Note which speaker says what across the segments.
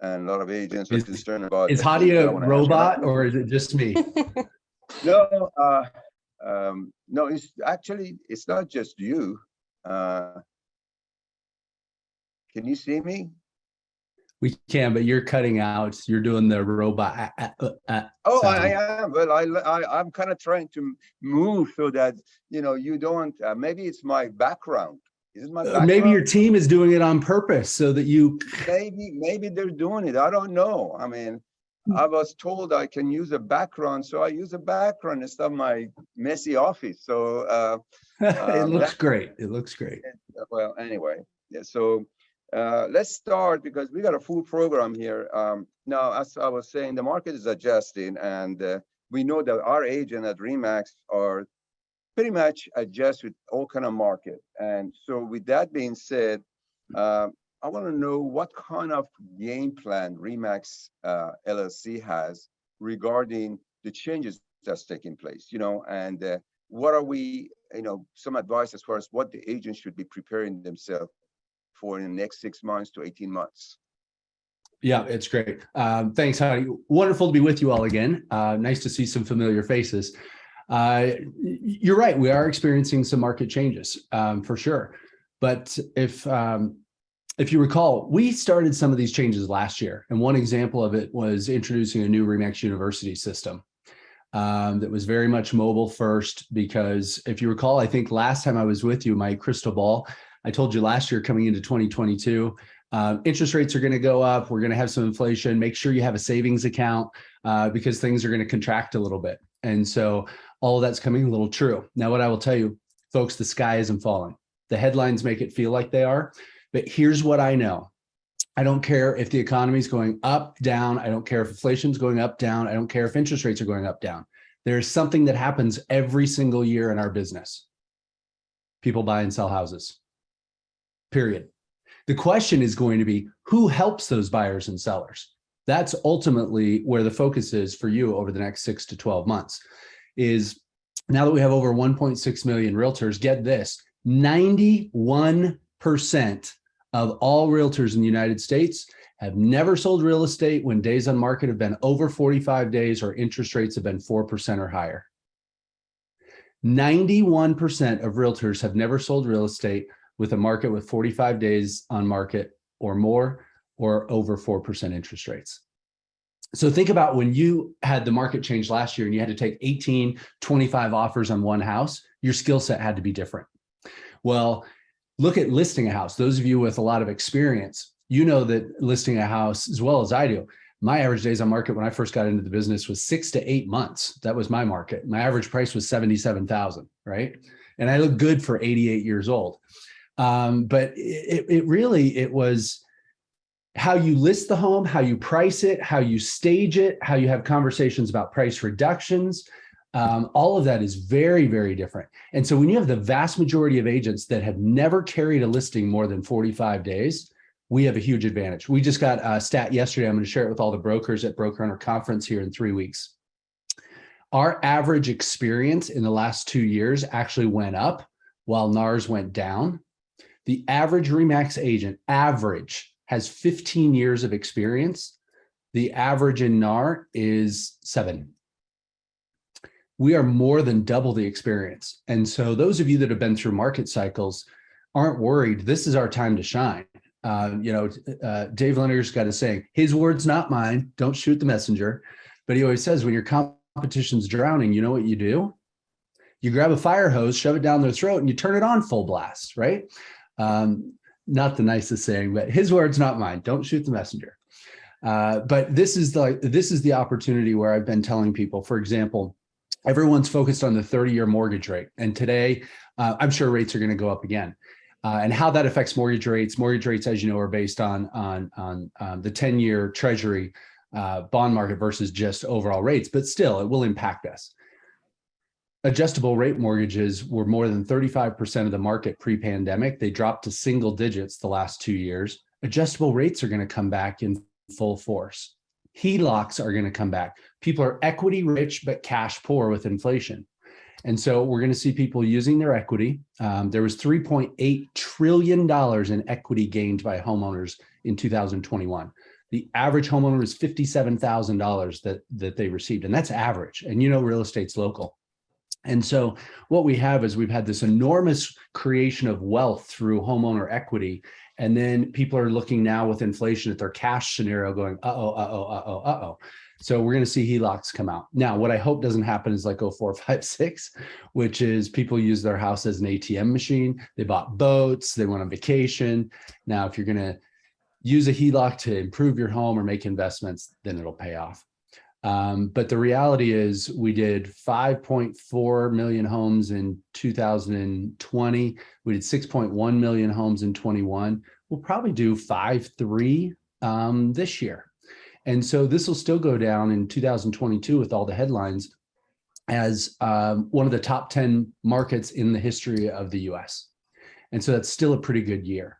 Speaker 1: and a lot of agents are
Speaker 2: Is,
Speaker 1: concerned about.
Speaker 2: is Hadi a robot or is it just me?
Speaker 1: No, no, it's not just you. Can you see me?
Speaker 2: We can, but you're cutting out. You're doing the robot.
Speaker 1: Oh,
Speaker 2: sound.
Speaker 1: I am, but I'm kind of trying to move so that you don't. Maybe it's my background. Is it my background?
Speaker 2: Maybe your team is doing it on purpose so that you.
Speaker 1: Maybe they're doing it. I don't know. I mean, I was told I can use a background, so I use a background instead of my messy office. So
Speaker 2: It looks great. It looks great.
Speaker 1: Well, anyway, yeah. So let's start because we got a full program here. Now, as I was saying, the market is adjusting, and we know that our agent at Remax are pretty much adjust with all kind of market. And so with that being said, I want to know what kind of game plan Remax LLC has regarding the changes that's taking place, and what are we, some advice as far as what the agents should be preparing themselves for in the next 6 months to 18 months.
Speaker 2: Yeah, it's great. Thanks, Hadi. Wonderful to be with you all again. Nice to see some familiar faces. You're right. We are experiencing some market changes for sure. But if you recall, we started some of these changes last year. And one example of it was introducing a new Remax University system that was very much mobile first, because if you recall, I think last time I was with you, my crystal ball, I told you last year coming into 2022, interest rates are going to go up. We're going to have some inflation. Make sure you have a savings account because things are going to contract a little bit. And so all of that's coming a little true. Now, what I will tell you, folks, the sky isn't falling. The headlines make it feel like they are. But here's what I know. I don't care if the economy is going up, down. I don't care if inflation is going up, down. I don't care if interest rates are going up, down. There's something that happens every single year in our business. People buy and sell houses, period. The question is going to be, who helps those buyers and sellers? That's ultimately where the focus is for you over the next 6 to 12 months. Is now that we have over 1.6 million realtors, get this, 91% of all realtors in the United States have never sold real estate when days on market have been over 45 days or interest rates have been 4% or higher. 91% of realtors have never sold real estate with a market with 45 days on market or more, or over 4% interest rates. So think about when you had the market change last year and you had to take 18, 25 offers on one house, your skill set had to be different. Well, look at listing a house. Those of you with a lot of experience, you know that listing a house as well as I do. My average days on market when I first got into the business was 6 to 8 months. That was my market. My average price was $77,000, right? And I look good for 88 years old. But it was how you list the home, how you price it, how you stage it, how you have conversations about price reductions. All of that is very, very different. And so when you have the vast majority of agents that have never carried a listing more than 45 days, we have a huge advantage. We just got a stat yesterday. I'm going to share it with all the brokers at Broker Hunter Conference here in 3 weeks. Our average experience in the last 2 years actually went up while NARS went down. The average Remax agent has 15 years of experience. The average in NAR is 7. We are more than double the experience. And so those of you that have been through market cycles aren't worried. This is our time to shine. Dave Leonard's got a saying, his words, not mine, don't shoot the messenger. But he always says, when your competition's drowning, you know what you do? You grab a fire hose, shove it down their throat, and you turn it on full blast, right? Not the nicest saying, but his words, not mine, don't shoot the messenger. But this is the opportunity where I've been telling people, for example, everyone's focused on the 30-year mortgage rate. And today, I'm sure rates are going to go up again. And how that affects mortgage rates, as you know, are based on the 10-year Treasury bond market versus just overall rates. But still, it will impact us. Adjustable rate mortgages were more than 35% of the market pre-pandemic. They dropped to single digits the last 2 years. Adjustable rates are going to come back in full force. HELOCs are going to come back. People are equity rich, but cash poor with inflation. And so we're going to see people using their equity. There was $3.8 trillion in equity gained by homeowners in 2021. The average homeowner is $57,000 that they received, and that's average. And real estate's local. And so what we have is we've had this enormous creation of wealth through homeowner equity. And then people are looking now with inflation at their cash scenario going, uh-oh. So we're going to see HELOCs come out. Now, what I hope doesn't happen is like 04, 05, 06, which is people use their house as an ATM machine. They bought boats, they went on vacation. Now, if you're going to use a HELOC to improve your home or make investments, then it'll pay off. But the reality is we did 5.4 million homes in 2020. We did 6.1 million homes in 21. We'll probably do 5.3 this year. And so this will still go down in 2022 with all the headlines as one of the top 10 markets in the history of the US. And so that's still a pretty good year.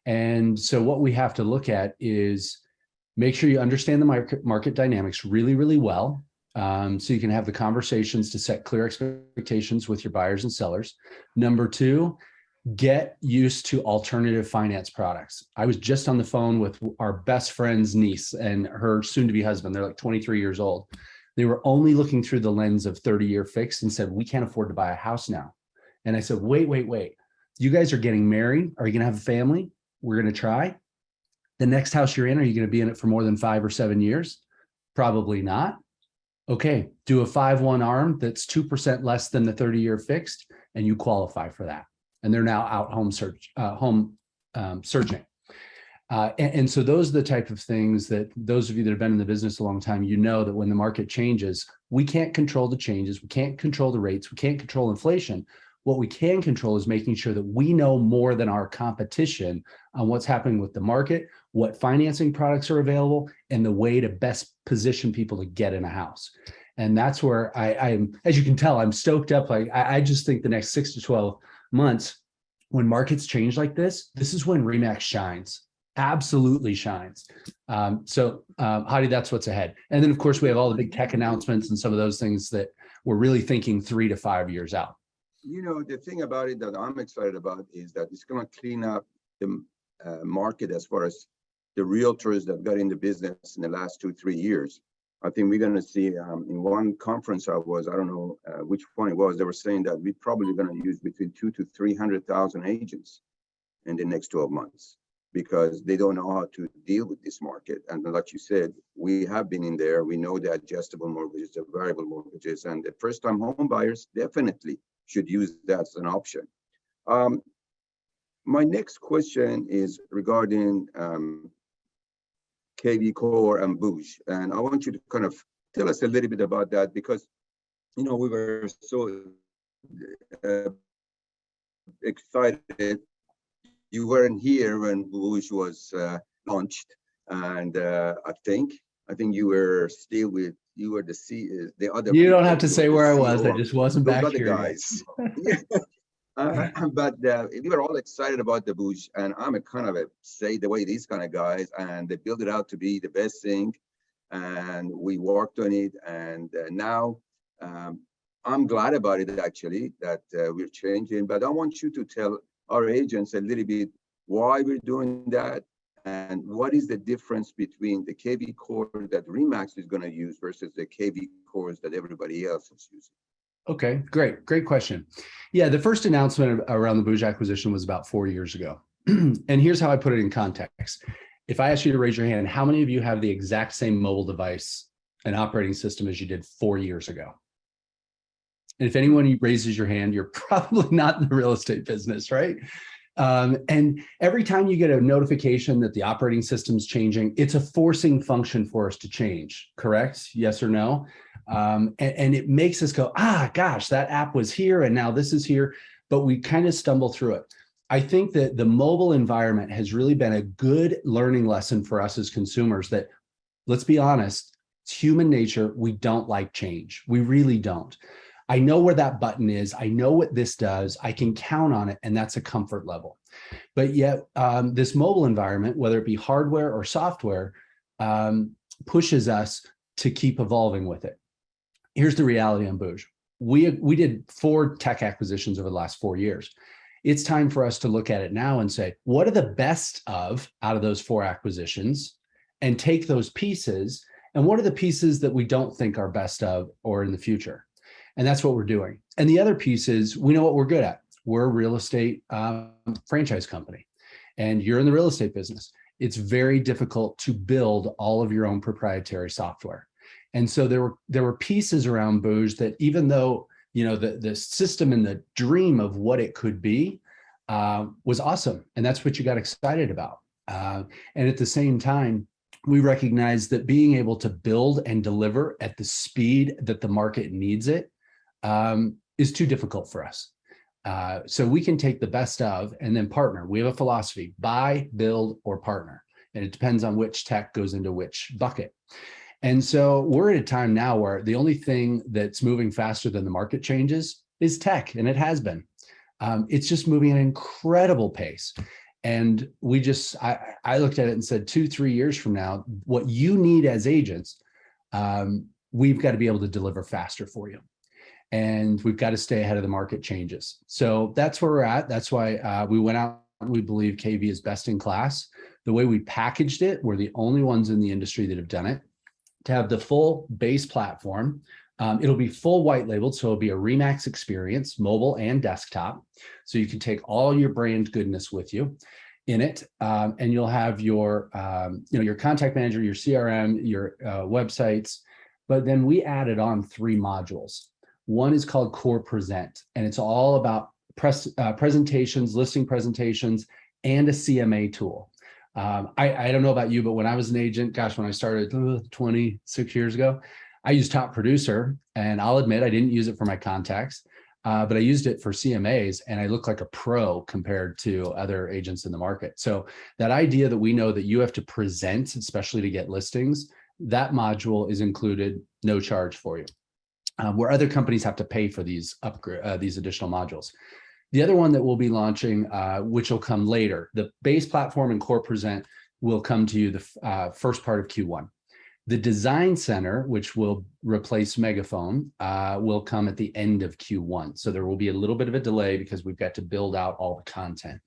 Speaker 2: And so what we have to look at is make sure you understand the market dynamics really, really well, so you can have the conversations to set clear expectations with your buyers and sellers. Number two, get used to alternative finance products. I was just on the phone with our best friend's niece and her soon-to-be husband. They're like 23 years old. They were only looking through the lens of 30-year fixed and said, we can't afford to buy a house now. And I said, wait. You guys are getting married. Are you going to have a family? We're going to try. The next house you're in, are you going to be in it for more than 5 or 7 years? Probably not. Okay, do a 5-1 ARM that's 2% less than the 30-year fixed, and you qualify for that. And they're now out searching. And so those are the type of things that those of you that have been in the business a long time, that when the market changes, we can't control the changes. We can't control the rates. We can't control inflation. What we can control is making sure that we know more than our competition on what's happening with the market, what financing products are available, and the way to best position people to get in a house. And that's where I'm, as you can tell, I'm stoked up. Like I just think the next 6 to 12 months, when markets change like this is when RE/MAX shines, absolutely shines. Hadi, that's what's ahead. And then of course we have all the big tech announcements and some of those things that we're really thinking 3 to 5 years out.
Speaker 1: The thing about it that I'm excited about is that it's going to clean up the market as far as the realtors that got into business in the last 2-3 years. I think we're going to see in one conference I don't know which one it was, they were saying that we're probably going to use between 200,000 to 300,000 agents in the next 12 months because they don't know how to deal with this market. And like you said, we have been in there. We know the adjustable mortgages, the variable mortgages, and the first-time home buyers definitely should use that as an option. My next question is regarding KV Core and Bouge, and I want you to kind of tell us a little bit about that because we were so excited. You weren't here when Bouge was launched, and I think you were still with the other.
Speaker 2: You don't have to say where I was. I just wasn't back
Speaker 1: here.
Speaker 2: Guys.
Speaker 1: But we were all excited about the Bouge, and I'm a kind of the way these kind of guys, and they build it out to be the best thing, and we worked on it, and now I'm glad about it actually that we're changing. But I want you to tell our agents a little bit why we're doing that and what is the difference between the KV Core that RE/MAX is going to use versus the KV Cores that everybody else is using.
Speaker 2: Okay, great question. Yeah, the first announcement around the Bouge acquisition was about 4 years ago. And here's how I put it in context. If I ask you to raise your hand, how many of you have the exact same mobile device and operating system as you did 4 years ago? And if anyone raises your hand, you're probably not in the real estate business, right? And every time you get a notification that the operating system's changing, it's a forcing function for us to change, correct? Yes or no? And it makes us go, gosh, that app was here and now this is here, but we kind of stumble through it. I think that the mobile environment has really been a good learning lesson for us as consumers that, let's be honest, it's human nature. We don't like change. We really don't. I know where that button is. I know what this does. I can count on it, and that's a comfort level. But yet this mobile environment, whether it be hardware or software, pushes us to keep evolving with it. Here's the reality on Bouge. We did 4 tech acquisitions over the last 4 years. It's time for us to look at it now and say, what are the best out of those 4 acquisitions? and take those pieces. And what are the pieces that we don't think are best of or in the future? And that's what we're doing. And the other piece is we know what we're good at. We're a real estate franchise company, and you're in the real estate business. It's very difficult to build all of your own proprietary software. And so there were pieces around Booz that, even though, you know, the system and the dream of what it could be was awesome. And that's what you got excited about. And at the same time, we recognize that being able to build and deliver at the speed that the market needs it is too difficult for us. So we can take the best of and then partner. We have a philosophy: buy, build, or partner. And it depends on which tech goes into which bucket. And so we're at a time now where the only thing that's moving faster than the market changes is tech, and it has been. It's just moving at an incredible pace. And I looked at it and said, 2-3 years from now, what you need as agents, we've got to be able to deliver faster for you. And we've got to stay ahead of the market changes. So that's where we're at. That's why we went out. We believe KV is best in class. The way we packaged it, we're the only ones in the industry that have done it. To have the full base platform, it'll be full white labeled, so it'll be a RE/MAX experience, mobile and desktop. So you can take all your brand goodness with you in it, and you'll have your, your contact manager, your CRM, your websites. But then we added on 3 modules. One is called Core Present, and it's all about presentations, listing presentations, and a CMA tool. I don't know about you, but when I was an agent, gosh, when I started 26 years ago, I used Top Producer, and I'll admit I didn't use it for my contacts, but I used it for CMAs, and I looked like a pro compared to other agents in the market. So that idea that we know that you have to present, especially to get listings, that module is included, no charge for you, where other companies have to pay for these additional modules. The other one that we'll be launching, which will come later, the base platform and Core Present will come to you the first part of Q1. The Design Center, which will replace Megaphone, will come at the end of Q1. So there will be a little bit of a delay because we've got to build out all the content.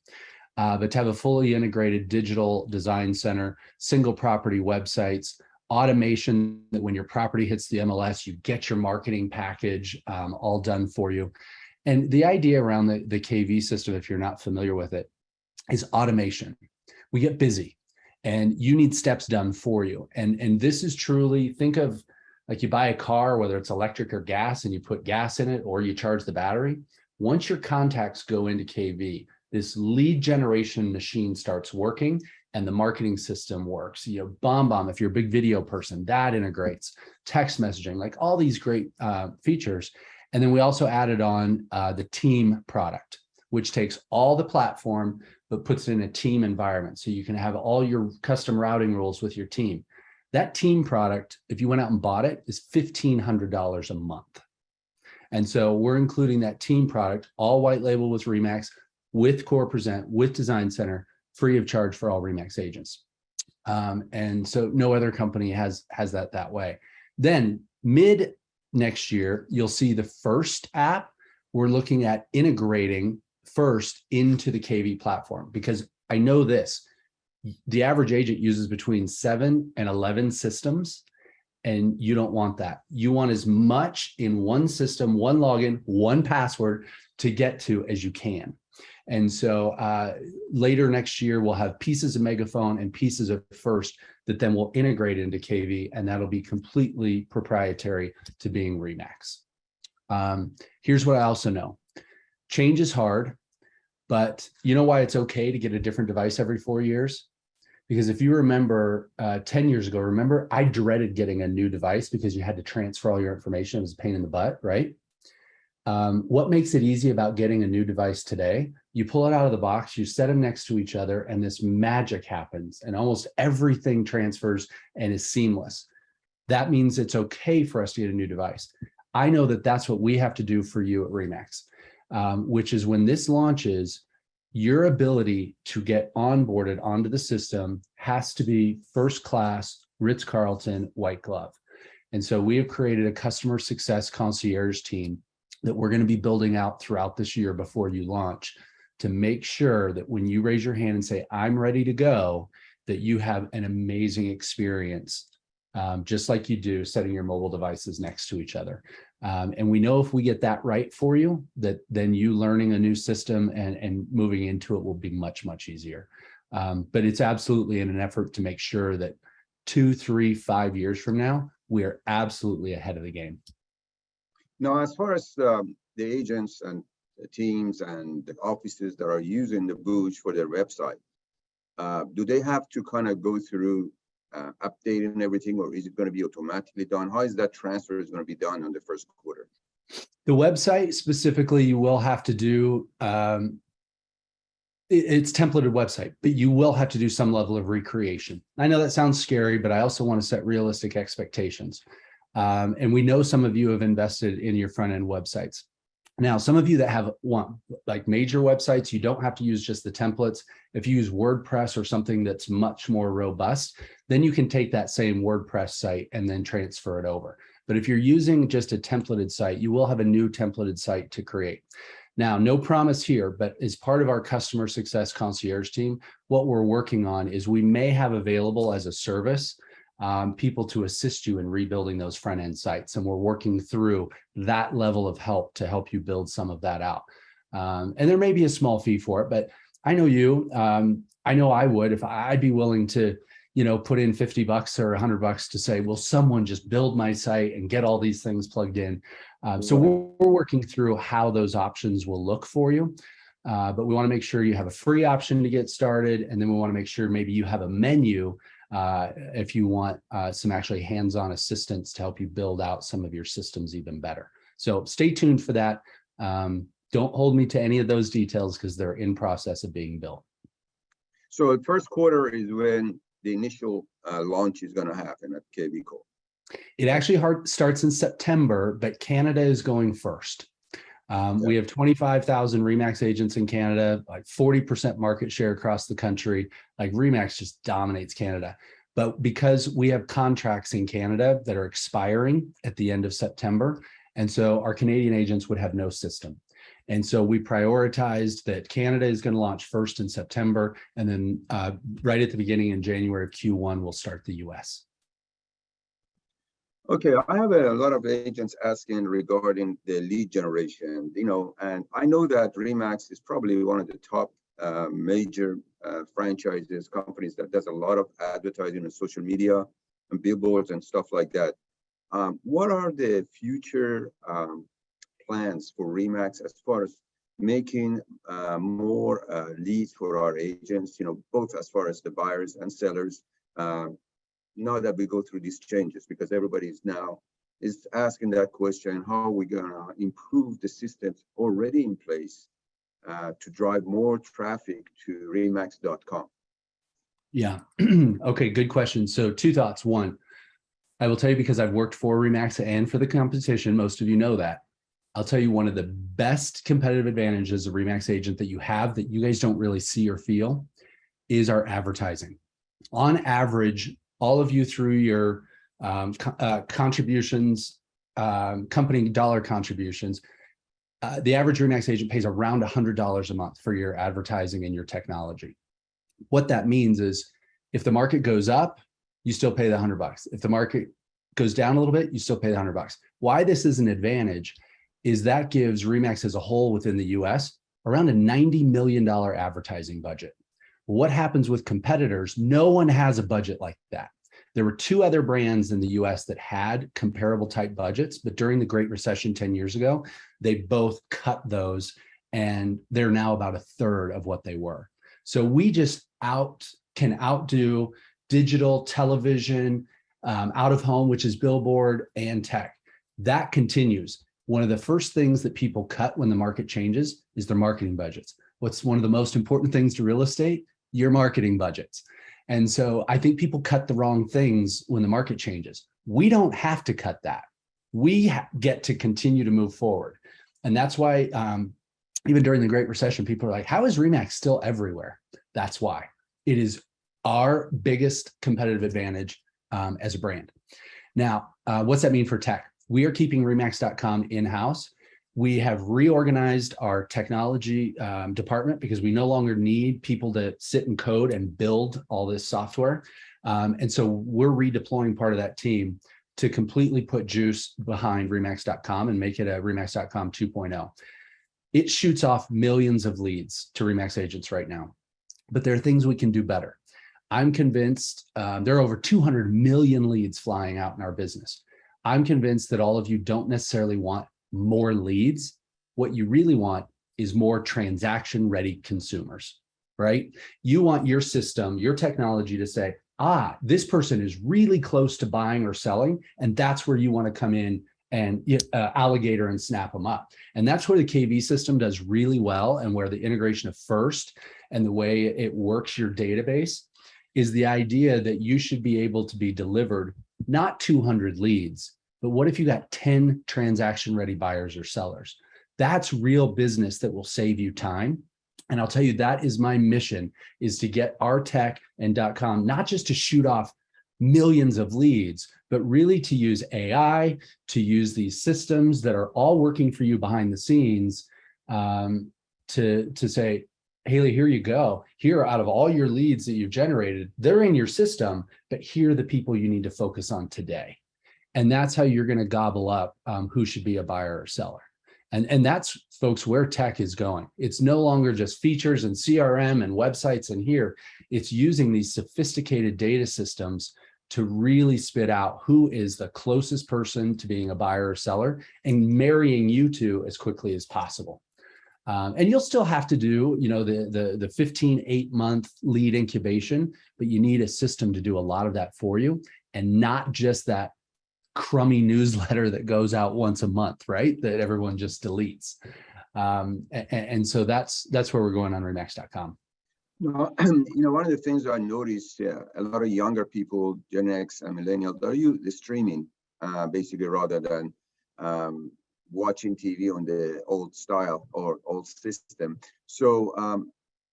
Speaker 2: But to have a fully integrated digital design center, single property websites, automation that when your property hits the MLS, you get your marketing package all done for you. And the idea around the KV system, if you're not familiar with it, is automation. We get busy and you need steps done for you. And this is truly, think of like you buy a car, whether it's electric or gas, and you put gas in it or you charge the battery. Once your contacts go into KV, this lead generation machine starts working and the marketing system works. You know, BombBomb, if you're a big video person, that integrates text messaging, like all these great features. And then we also added on the team product, which takes all the platform, but puts it in a team environment. So you can have all your custom routing rules with your team. That team product, if you went out and bought it, is $1,500 a month. And so we're including that team product, all white label with RE/MAX, with Core Present, with Design Center, free of charge for all RE/MAX agents. And so no other company has that way. Then mid next year, you'll see the first app we're looking at integrating first into the KV platform, because I know this, the average agent uses between 7 and 11 systems, and you don't want that. You want as much in one system, one login, one password to get to as you can. And so later next year, we'll have pieces of Megaphone and pieces of First that then we'll integrate into KV, and that'll be completely proprietary to being RE/MAX. Here's what I also know. Change is hard, but you know why it's okay to get a different device every 4 years? Because if you remember 10 years ago, remember I dreaded getting a new device because you had to transfer all your information. It was a pain in the butt, right? What makes it easy about getting a new device today? You pull it out of the box, you set them next to each other, and this magic happens, and almost everything transfers and is seamless. That means it's okay for us to get a new device. I know that that's what we have to do for you at RE/MAX, which is when this launches, your ability to get onboarded onto the system has to be first class, Ritz-Carlton, white glove. And so we have created a customer success concierge team that we're going to be building out throughout this year before you launch, to make sure that when you raise your hand and say, I'm ready to go, that you have an amazing experience, just like you do setting your mobile devices next to each other. And we know if we get that right for you, that then you learning a new system and moving into it will be much, much easier. But it's absolutely in an effort to make sure that 2, 3, 5 years from now, we are absolutely ahead of the game.
Speaker 1: Now, as far as the agents and the teams and the offices that are using the Boost for their website, do they have to kind of go through updating everything, or is it going to be automatically done? How is that transfer is going to be done on the first quarter?
Speaker 2: The website specifically, you will have to do, it's templated website, but you will have to do some level of recreation. I know that sounds scary, but I also want to set realistic expectations. And we know some of you have invested in your front end websites. Now, some of you that want like major websites, you don't have to use just the templates. If you use WordPress or something that's much more robust, then you can take that same WordPress site and then transfer it over. But if you're using just a templated site, you will have a new templated site to create. Now, no promise here, but as part of our customer success concierge team, what we're working on is we may have available as a service people to assist you in rebuilding those front end sites. And we're working through that level of help to help you build some of that out. And there may be a small fee for it, but I know you, I know I would, if I'd be willing to, put in $50 or $100 to say, will someone just build my site and get all these things plugged in? So we're working through how those options will look for you. But we want to make sure you have a free option to get started. And then we want to make sure maybe you have a menu if you want some actually hands-on assistance to help you build out some of your systems even better. So stay tuned for that. Don't hold me to any of those details because they're in process of being built.
Speaker 1: So the first quarter is when the initial launch is going to happen at KVCO.
Speaker 2: It actually starts in September, but Canada is going first. We have 25,000 RE/MAX agents in Canada, like 40% market share across the country. Like RE/MAX just dominates Canada. But because we have contracts in Canada that are expiring at the end of September, and so our Canadian agents would have no system. And so we prioritized that Canada is going to launch first in September, and then right at the beginning in January of Q1, we'll start the US.
Speaker 1: Okay, I have a lot of agents asking regarding the lead generation, and I know that RE/MAX is probably one of the top major franchises, companies that does a lot of advertising on social media and billboards and stuff like that. What are the future plans for RE/MAX as far as making more leads for our agents, both as far as the buyers and sellers, now that we go through these changes, because everybody is asking that question, how are we going to improve the systems already in place to drive more traffic to remax.com?
Speaker 2: Yeah. Okay, good question. So 2 thoughts. One, I will tell you, because I've worked for RE/MAX and for the competition, most of you know that. I'll tell you one of the best competitive advantages of RE/MAX agent that you have that you guys don't really see or feel is our advertising. On average, all of you through your contributions, company dollar contributions, the average RE/MAX agent pays around $100 a month for your advertising and your technology. What that means is if the market goes up, you still pay the $100. If the market goes down a little bit, you still pay the $100. Why this is an advantage is that gives RE/MAX as a whole within the US around a $90 million advertising budget. What happens with competitors? No one has a budget like that. There were 2 other brands in the US that had comparable type budgets, but during the Great Recession 10 years ago, they both cut those, and they're now about 1/3 of what they were. So we just can outdo digital, television, out of home, which is billboard, and tech. That continues. One of the first things that people cut when the market changes is their marketing budgets. What's one of the most important things to real estate? Your marketing budgets. And so I think people cut the wrong things when the market changes. We don't have to cut that. We get to continue to move forward. And that's why even during the Great Recession, people are like, how is RE/MAX still everywhere? That's why. It is our biggest competitive advantage as a brand. Now, what's that mean for tech? We are keeping remax.com in-house. We have reorganized our technology department because we no longer need people to sit and code and build all this software. And so we're redeploying part of that team to completely put juice behind Remax.com and make it a Remax.com 2.0. It shoots off millions of leads to Remax agents right now, but there are things we can do better. I'm convinced there are over 200 million leads flying out in our business. I'm convinced that all of you don't necessarily want more leads. What you really want is more transaction-ready consumers, right? You want your system, your technology to say, this person is really close to buying or selling, and that's where you want to come in and alligator and snap them up. And that's where the KV system does really well, and where the integration of First and the way it works your database is the idea that you should be able to be delivered not 200 leads, but what if you got 10 transaction-ready buyers or sellers? That's real business that will save you time. And I'll tell you, that is my mission, is to get our tech and .com, not just to shoot off millions of leads, but really to use AI, to use these systems that are all working for you behind the scenes, to say, Haley, here you go. Here, out of all your leads that you've generated, they're in your system, but here are the people you need to focus on today. And that's how you're going to gobble up who should be a buyer or seller. And that's, folks, where tech is going. It's no longer just features and CRM and websites and here. It's using these sophisticated data systems to really spit out who is the closest person to being a buyer or seller and marrying you two as quickly as possible. And you'll still have to do, the 15, 8-month lead incubation, but you need a system to do a lot of that for you, and not just that crummy newsletter that goes out once a month, right? That everyone just deletes. And so that's where we're going on Remax.com.
Speaker 1: No, one of the things I noticed, a lot of younger people, Gen X and millennials, they use the streaming basically rather than watching TV on the old style or old system. So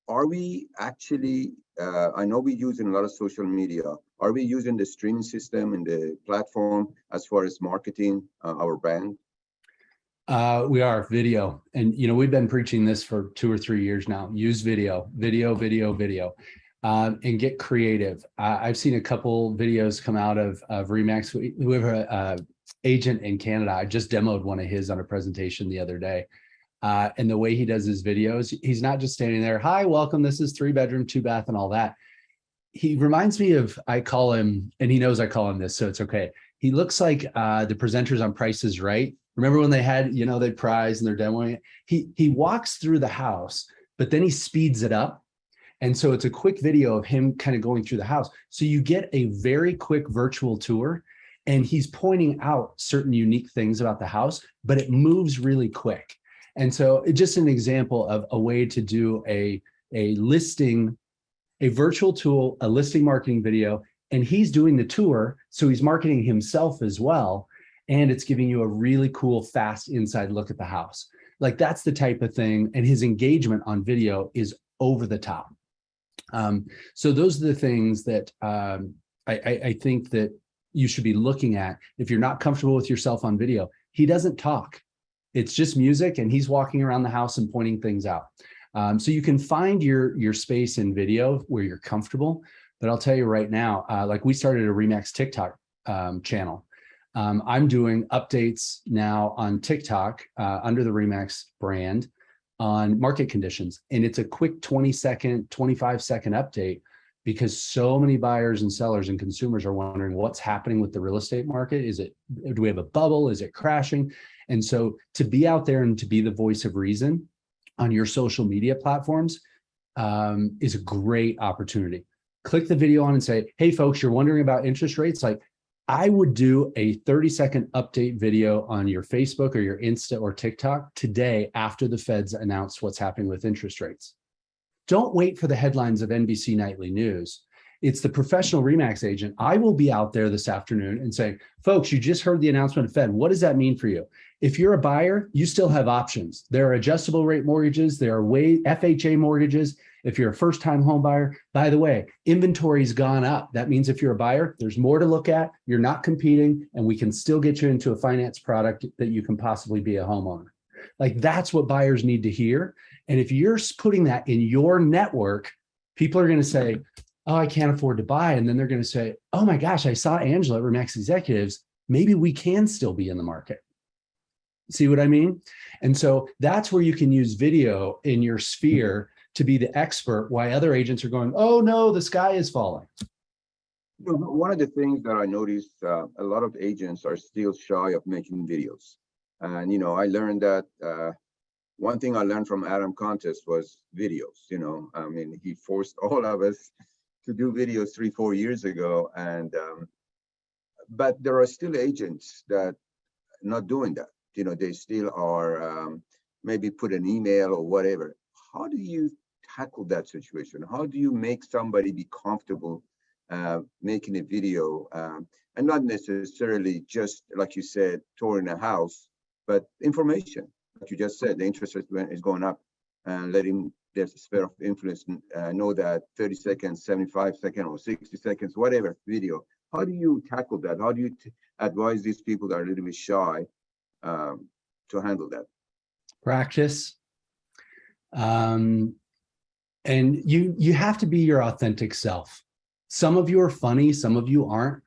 Speaker 1: are we actually, I know we're using a lot of social media. Are we using the streaming system and the platform as far as marketing our brand?
Speaker 2: We are video. And, we've been preaching this for 2 or 3 years now. Use video, and get creative. I've seen a couple videos come out of Remax. We have a agent in Canada. I just demoed one of his on a presentation the other day. And the way he does his videos, he's not just standing there, hi, welcome, this is 3-bedroom, 2-bath and all that. He reminds me of, I call him, and he knows I call him this, so it's okay. He looks like the presenters on Price is Right. Remember when they had, they prize and they're demoing it? He walks through the house, but then he speeds it up. And so it's a quick video of him kind of going through the house. So you get a very quick virtual tour, and he's pointing out certain unique things about the house, but it moves really quick. And so it's just an example of a way to do a listing, a virtual tool, a listing marketing video, and he's doing the tour. So he's marketing himself as well. And it's giving you a really cool, fast inside look at the house. Like, that's the type of thing. And his engagement on video is over the top. So those are the things that I think that you should be looking at. If you're not comfortable with yourself on video, he doesn't talk. It's just music, and he's walking around the house and pointing things out. So you can find your space in video where you're comfortable. But I'll tell you right now, like, we started a Remax TikTok channel. I'm doing updates now on TikTok under the Remax brand on market conditions. And it's a quick 20-second, 25-second update, because so many buyers and sellers and consumers are wondering what's happening with the real estate market. Do we have a bubble? Is it crashing? And so to be out there and to be the voice of reason on your social media platforms is a great opportunity. Click the video on and say, hey folks, you're wondering about interest rates. Like, I would do a 30-second update video on your Facebook or your Insta or TikTok today after the Feds announced what's happening with interest rates. Don't wait for the headlines of NBC Nightly News. It's the professional Remax agent. I will be out there this afternoon and saying, folks, you just heard the announcement of Fed. What does that mean for you? If you're a buyer, you still have options. There are adjustable rate mortgages. There are FHA mortgages. If you're a first-time home buyer, by the way, inventory's gone up. That means if you're a buyer, there's more to look at. You're not competing, and we can still get you into a finance product that you can possibly be a homeowner. Like that's what buyers need to hear. And if you're putting that in your network, people are going to say, oh, I can't afford to buy. And then they're going to say, oh my gosh, I saw Angela at Remax Executives. Maybe we can still be in the market. See what I mean? And so that's where you can use video in your sphere to be the expert, why other agents are going, oh no, the sky is falling.
Speaker 1: One of the things that I noticed, a lot of agents are still shy of making videos. And, I learned that one thing I learned from Adam Contest was videos. I mean, he forced all of us to do videos 3-4 years ago. And, but there are still agents that not doing that. They still are maybe put an email or whatever. How do you tackle that situation? How do you make somebody be comfortable making a video and not necessarily just, like you said, touring a house, but information? Like you just said, the interest rate is going up, and letting their sphere of influence know that 30 seconds, 75 seconds, or 60 seconds, whatever video. How do you tackle that? How do you advise these people that are a little bit shy to handle that?
Speaker 2: Practice. And you have to be your authentic self. Some of you are funny, some of you aren't.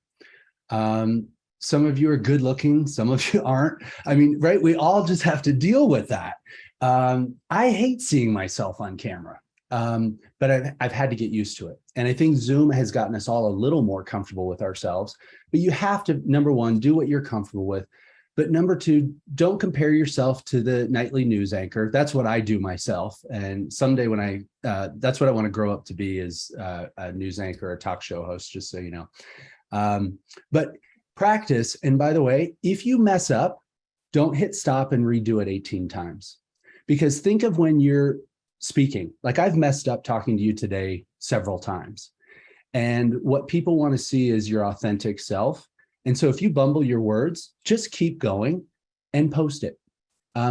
Speaker 2: Some of you are good looking, some of you aren't. I mean, right? We all just have to deal with that. I hate seeing myself on camera, but I've had to get used to it. And I think Zoom has gotten us all a little more comfortable with ourselves. But you have to, number one, do what you're comfortable with. But number two, don't compare yourself to the nightly news anchor. That's what I do myself. And someday when that's what I want to grow up to be, is a news anchor, a talk show host, just so you know. But practice. And by the way, if you mess up, don't hit stop and redo it 18 times. Because think of when you're speaking, like I've messed up talking to you today several times. And what people want to see is your authentic self. And so if you bumble your words, just keep going and post it,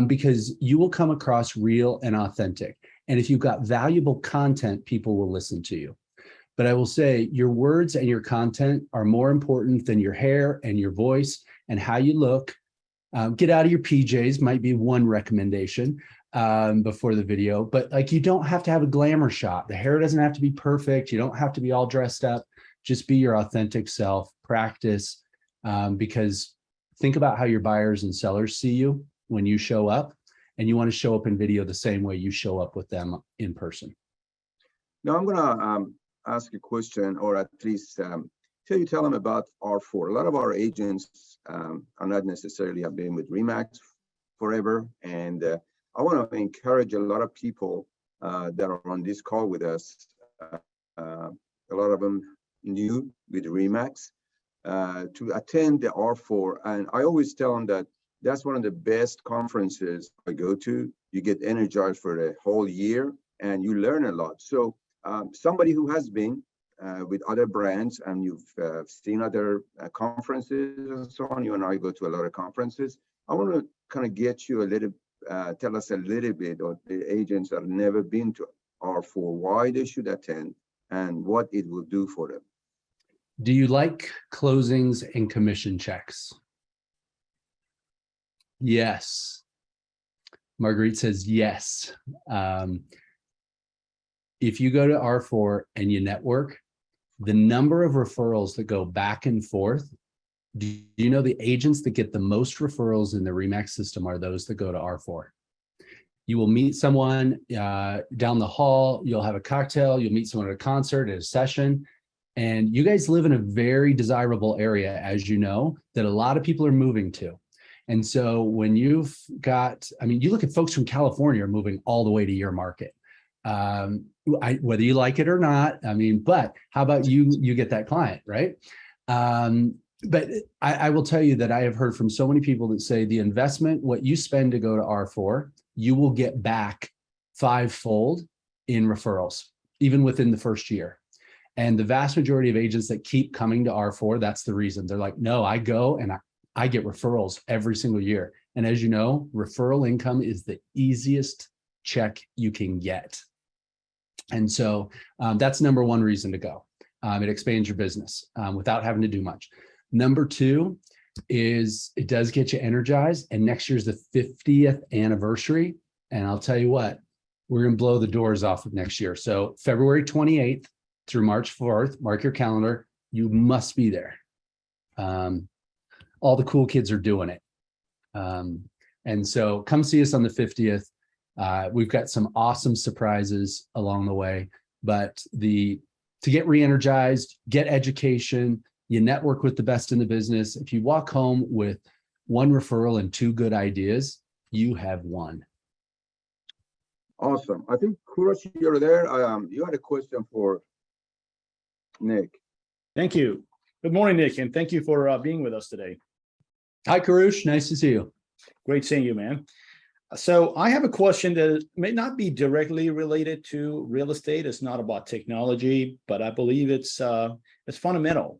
Speaker 2: because you will come across real and authentic. And if you've got valuable content, people will listen to you. But I will say your words and your content are more important than your hair and your voice and how you look. Get out of your PJs might be one recommendation before the video, but like you don't have to have a glamour shot. The hair doesn't have to be perfect. You don't have to be all dressed up. Just be your authentic self. Practice. Because think about how your buyers and sellers see you when you show up, and you want to show up in video the same way you show up with them in person.
Speaker 1: Now I'm going to ask a question, or at least tell them about R4. A lot of our agents are not necessarily have been with Remax forever, and I want to encourage a lot of people that are on this call with us. A lot of them new with Remax. To attend the R4. And I always tell them that that's one of the best conferences I go to. You get energized for the whole year and you learn a lot. So somebody who has been with other brands and you've seen other conferences and so on, you and I go to a lot of conferences. I want to kind of get you a little, tell us a little bit of the agents that have never been to R4, why they should attend and what it will do for them.
Speaker 2: Do you like closings and commission checks? Yes. Marguerite says yes. If you go to R4 and you network, the number of referrals that go back and forth, do you know the agents that get the most referrals in the Remax system are those that go to R4? You will meet someone down the hall, you'll have a cocktail, you'll meet someone at a concert, at a session, and you guys live in a very desirable area, as you know, that a lot of people are moving to. And so when you've got, I mean, you look at folks from California are moving all the way to your market. Whether you like it or not, I mean, but how about you get that client, right? But I will tell you that I have heard from so many people that say the investment, what you spend to go to R4, you will get back 5-fold in referrals, even within the first year. And the vast majority of agents that keep coming to R4, that's the reason. They're like, no, I go and I get referrals every single year. And as you know, referral income is the easiest check you can get. And so that's number one reason to go. It expands your business without having to do much. Number two, is it does get you energized. And next year's the 50th anniversary. And I'll tell you what, we're going to blow the doors off of next year. So February 28th through March 4th, mark your calendar. You must be there. All the cool kids are doing it. And so come see us on the 50th. We've got some awesome surprises along the way, but to get re-energized, get education, you network with the best in the business. If you walk home with one referral and 2 good ideas, you have won.
Speaker 1: Awesome. I think Kurosh, you're there. You had a question for Nick.
Speaker 3: Thank you. Good morning, Nick, and thank you for being with us today.
Speaker 2: Hi, Karush. Nice to see you.
Speaker 3: Great seeing you, man. So I have a question that may not be directly related to real estate. It's not about technology, but I believe it's fundamental.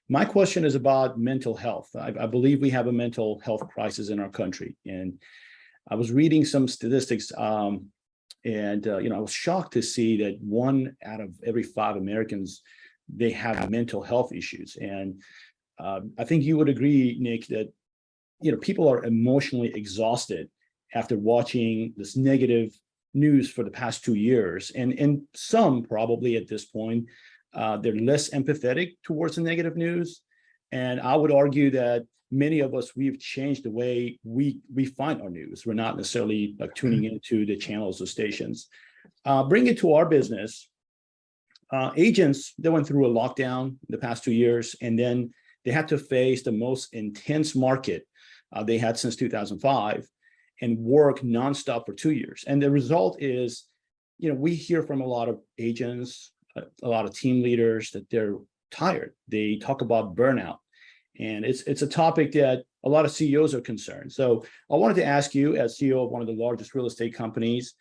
Speaker 3: My question is about mental health. I believe we have a mental health crisis in our country, and I was reading some statistics, and I was shocked to see that 1 out of every 5 Americans, they have mental health issues. And I think you would agree, Nick, that people are emotionally exhausted after watching this negative news for the past 2 years. And some probably at this point, they're less empathetic towards the negative news. And I would argue that many of us, we've changed the way we find our news. We're not necessarily like tuning into the channels or stations. Bring it to our business. Agents, they went through a lockdown the past 2 years, and then they had to face the most intense market they had since 2005 and work nonstop for 2 years. And the result is, we hear from a lot of agents, a lot of team leaders that they're tired. They talk about burnout. And it's a topic that a lot of CEOs are concerned. So I wanted to ask you, as CEO of one of the largest real estate companies,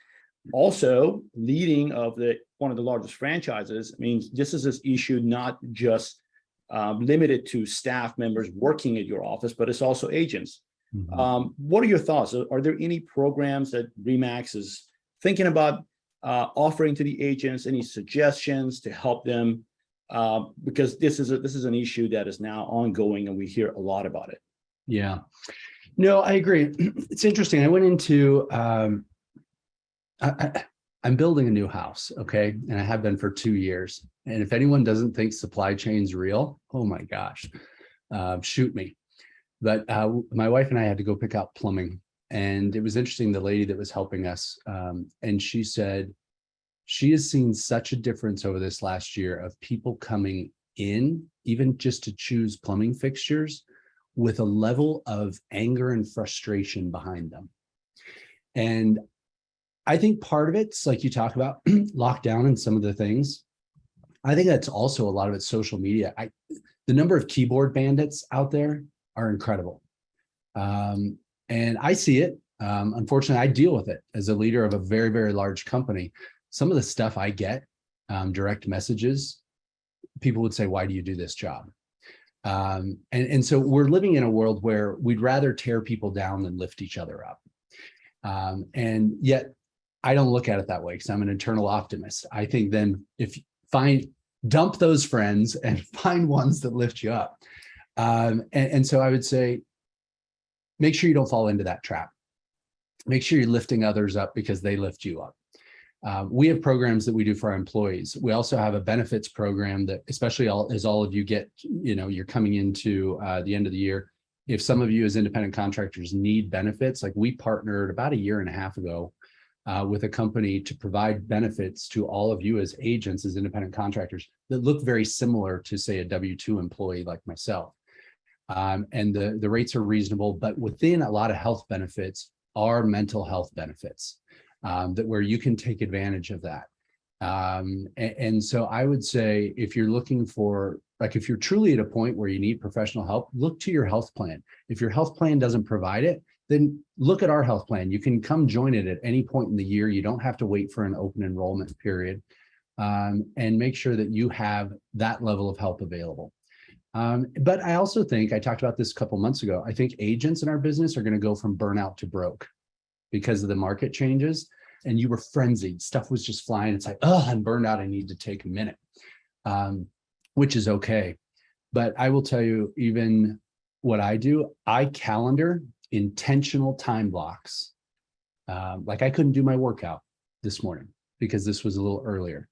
Speaker 3: also leading of one of the largest franchises, means this is this issue not just limited to staff members working at your office, but it's also agents. Mm-hmm. What are your thoughts? Are there any programs that RE/MAX is thinking about offering to the agents? Any suggestions to help them? Because this is an issue that is now ongoing, and we hear a lot about it.
Speaker 2: Yeah, no, I agree. It's interesting. I went into I'm building a new house, okay, and I have been for 2 years. And if anyone doesn't think supply chain's real, oh my gosh, shoot me. But my wife and I had to go pick out plumbing, and it was interesting. The lady that was helping us, and she said she has seen such a difference over this last year of people coming in, even just to choose plumbing fixtures, with a level of anger and frustration behind them. And I think part of it's like you talk about lockdown and some of the things. I think that's also a lot of it's social media. The number of keyboard bandits out there are incredible. And I see it. Unfortunately, I deal with it as a leader of a very, very large company. Some of the stuff I get, direct messages, people would say, why do you do this job? And so we're living in a world where we'd rather tear people down than lift each other up. And yet I don't look at it that way because I'm an internal optimist. I think then dump those friends and find ones that lift you up. And so I would say, make sure you don't fall into that trap. Make sure you're lifting others up because they lift you up. We have programs that we do for our employees. We also have a benefits program that, especially as all of you get, you're coming into the end of the year. If some of you as independent contractors need benefits, like we partnered about 1.5 years ago with a company to provide benefits to all of you as agents, as independent contractors that look very similar to, say, a W-2 employee like myself. And the rates are reasonable, but within a lot of health benefits are mental health benefits that where you can take advantage of that. And so I would say, if you're looking for, like, if you're truly at a point where you need professional help, look to your health plan. If your health plan doesn't provide it, then look at our health plan. You can come join it at any point in the year. You don't have to wait for an open enrollment period, and make sure that you have that level of help available. But I also think, I talked about this a couple months ago, I think agents in our business are going to go from burnout to broke because of the market changes. And you were frenzied. Stuff was just flying. It's like, oh, I'm burned out. I need to take a minute, which is okay. But I will tell you, even what I do, I calendar intentional time blocks. Like I couldn't do my workout this morning because this was a little earlier,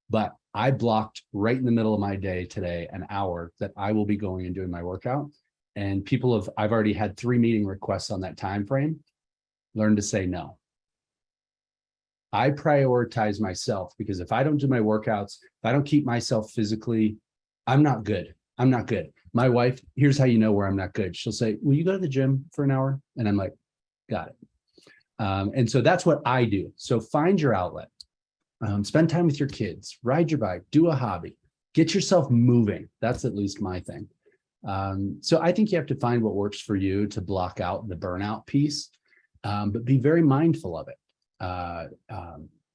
Speaker 2: but I blocked right in the middle of my day today, an hour that I will be going and doing my workout. And I've already had 3 meeting requests on that time frame. Learn to say no. I prioritize myself because if I don't do my workouts, if I don't keep myself physically, I'm not good. I'm not good. My wife, here's how you know where I'm not good. She'll say, will you go to the gym for an hour? And I'm like, got it. And so that's what I do. So find your outlet, spend time with your kids, ride your bike, do a hobby, get yourself moving. That's at least my thing. So I think you have to find what works for you to block out the burnout piece, but be very mindful of it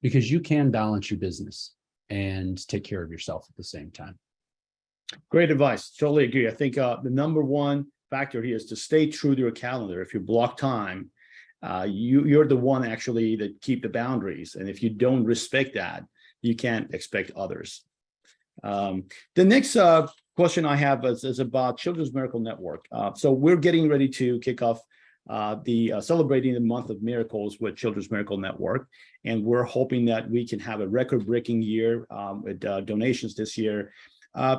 Speaker 2: because you can balance your business and take care of yourself at the same time.
Speaker 3: Great advice. Totally agree. I think the number one factor here is to stay true to your calendar. If you block time, you're the one actually that keep the boundaries. And if you don't respect that, you can't expect others. The next question I have is about Children's Miracle Network. So we're getting ready to kick off celebrating the month of miracles with Children's Miracle Network. And we're hoping that we can have a record-breaking year with donations this year.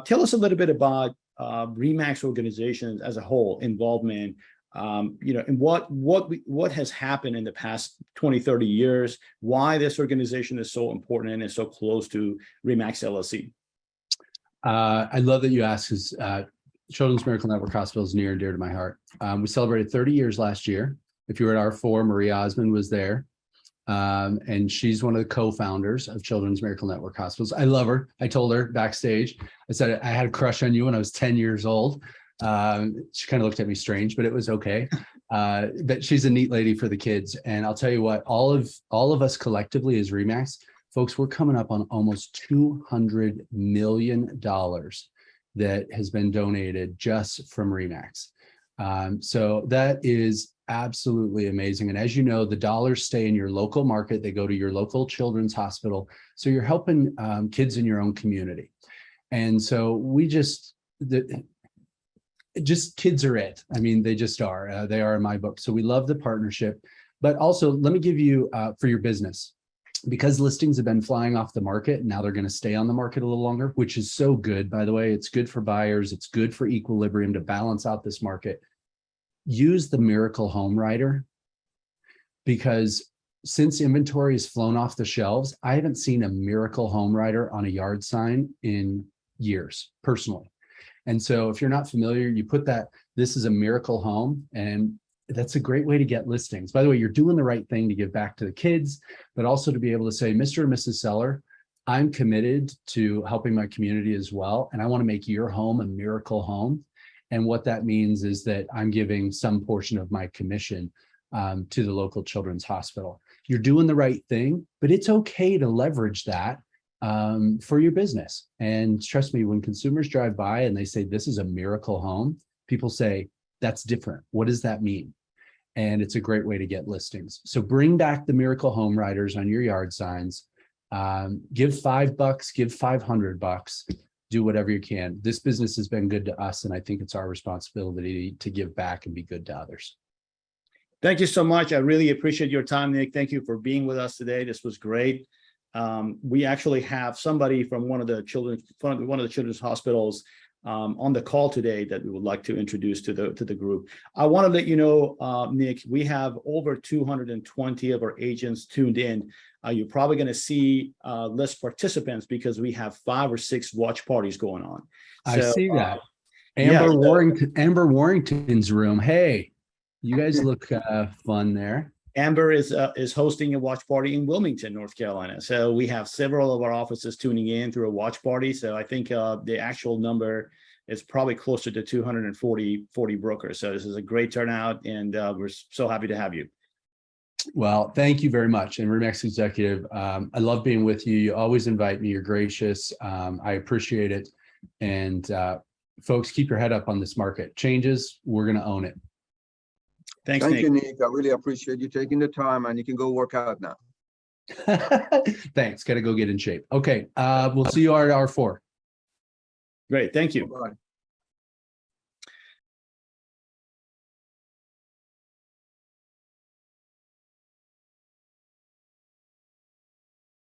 Speaker 3: Tell us a little bit about RE/MAX organizations as a whole, involvement, and what has happened in the past 20, 30 years, why this organization is so important and is so close to RE/MAX LLC.
Speaker 2: I love that you asked, because Children's Miracle Network Hospital is near and dear to my heart. We celebrated 30 years last year. If you were at R4, Marie Osmond was there. And she's one of the co-founders of Children's Miracle Network Hospitals. I love her. I told her backstage, I said, I had a crush on you when I was 10 years old. She kind of looked at me strange, but it was okay. But she's a neat lady for the kids. And I'll tell you what, all of us collectively as RE/MAX, folks, we're coming up on almost $200 million that has been donated just from RE/MAX. So that is absolutely amazing. And as you know, the dollars stay in your local market. They go to your local children's hospital. So you're helping kids in your own community. And so we just kids are it. I mean, they just are. They are in my book. So we love the partnership. But also, let me give you for your business, because listings have been flying off the market, now they're going to stay on the market a little longer, which is so good, by the way. It's good for buyers. It's good for equilibrium to balance out this market. Use the Miracle Home Rider, because since inventory has flown off the shelves, I haven't seen a Miracle Home Rider on a yard sign in years, personally. And so if you're not familiar, you put that, this is a miracle home, and that's a great way to get listings. By the way, you're doing the right thing to give back to the kids, but also to be able to say, Mr. and Mrs. Seller, I'm committed to helping my community as well. And I want to make your home a miracle home. And what that means is that I'm giving some portion of my commission to the local children's hospital. You're doing the right thing, but it's okay to leverage that for your business. And trust me, when consumers drive by and they say, this is a miracle home, people say, that's different. What does that mean? And it's a great way to get listings. So bring back the Miracle Home Riders on your yard signs. Give $5, give $500. Do whatever you can. This business has been good to us, and I think it's our responsibility to give back and be good to others.
Speaker 3: Thank you so much. I really appreciate your time, Nick. Thank you for being with us today. This was great. We actually have somebody from one of the children's hospitals on the call today that we would like to introduce to the group. I want to let you know, Nick, we have over 220 of our agents tuned in. You're probably going to see less participants because we have 5 or 6 watch parties going on.
Speaker 2: I see that. Amber Warrington's room. Hey, you guys look fun there.
Speaker 3: Amber is hosting a watch party in Wilmington, North Carolina. So we have several of our offices tuning in through a watch party. So I think the actual number is probably closer to 240 brokers. So this is a great turnout, and we're so happy to have you.
Speaker 2: Well, thank you very much. And RE/MAX Executive, I love being with you. You always invite me. You're gracious. I appreciate it. And folks, keep your head up on this market. Changes, we're going to own it.
Speaker 3: Thanks,
Speaker 1: Thank
Speaker 3: Nick.
Speaker 1: you, Nick. I really appreciate you taking the time, and you can go work out now.
Speaker 2: Thanks. Got to go get in shape. Okay. We'll see you at R4.
Speaker 3: Great. Thank you.
Speaker 1: Bye-bye.